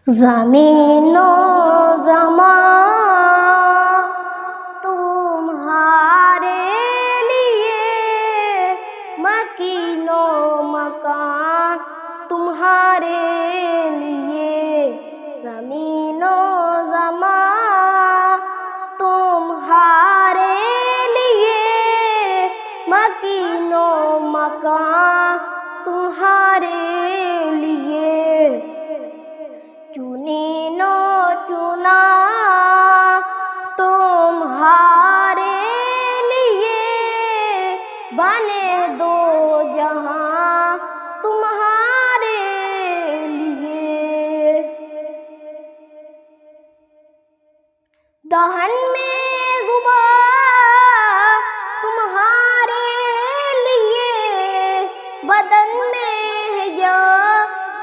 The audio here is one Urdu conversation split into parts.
زمین و زمان تمہارے لیے، مکین و مکان تمہارے لیے، زمین و زمان تمہارے لیے، مکین و مکان تمہارے لیے، چنین و چنا تمہارے لیے، بنے دو جہاں تمہارے لیے، دہن میں زباں تمہارے لیے، بدن میں جا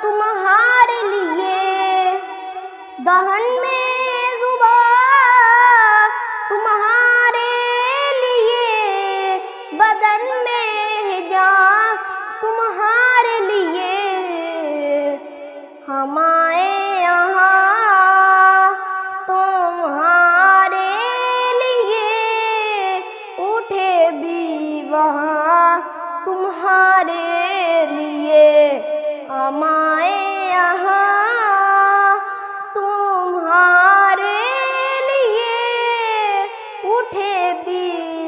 تمہارے لیے، دہن میں زباں تمہارے لیے، بدن میں جا تمہارے لیے، ہمارے یہاں تمہارے لیے، اٹھے بھی وہاں تمہارے لیے، ہمارے یہاں تمہارے لیے، اٹھے بھی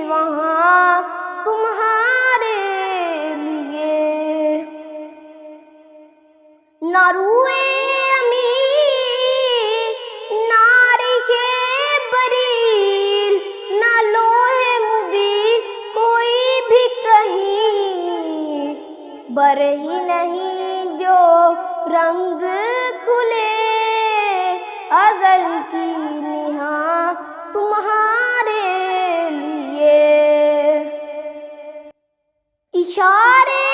وہاں تمہارے لیے، نہ روئے امین نہ عرش بریل، نہ لوح مبین کوئی بھی کہیں، برہی نہیں جو رمز کھلے ازل کی نہاں تمہارے لیے، اشارے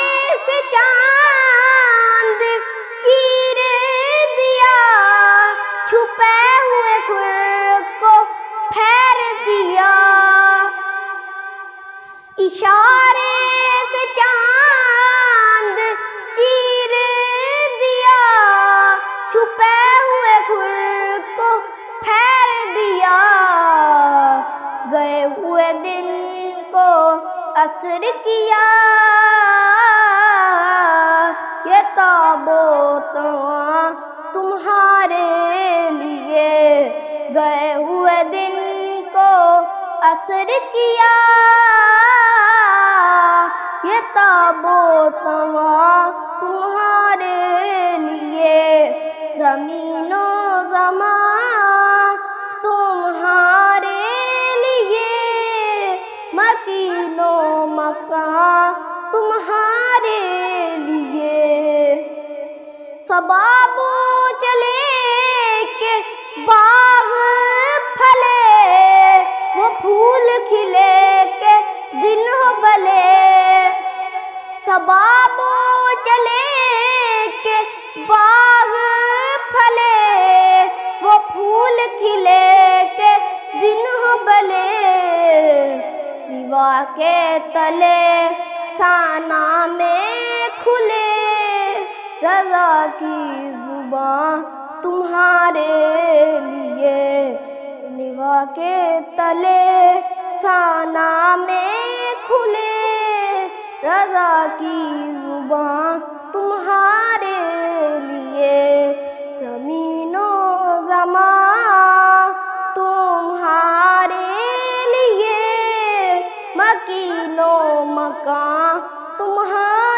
سے چاند چیر دیا، چھپے ہوئے خور کو پھیر دیا، اشارے سے چاند چیر دیا، چھپے ہوئے خور کو پھیر دیا، گئے ہوئے دن کو عصر کیا، یہ تابوت تمہارے لیے، گئے ہوئے دن کو عصر کیا، یہ تابوت تمہارے لیے، زمین و زمان تمہارے لیے، مکین و مکان تمہارے لیے، صبا بو چلے کہ باغ پھلے، وہ پھول کھلے کہ دن ہو بھلے، صبا بو چلے کہ باغ پھلے، وہ پھول کھلے کہ دن ہو بھلے، لیوا کے تلے ثنا میں کھلے، رضا کی زبان تمہارے لیے، لیوا کے تلے ثنا میں کھلے، رضا کی زبان تمہارے لیے، زمین و زمان تمہارے لیے، مکین و مکان تمہارے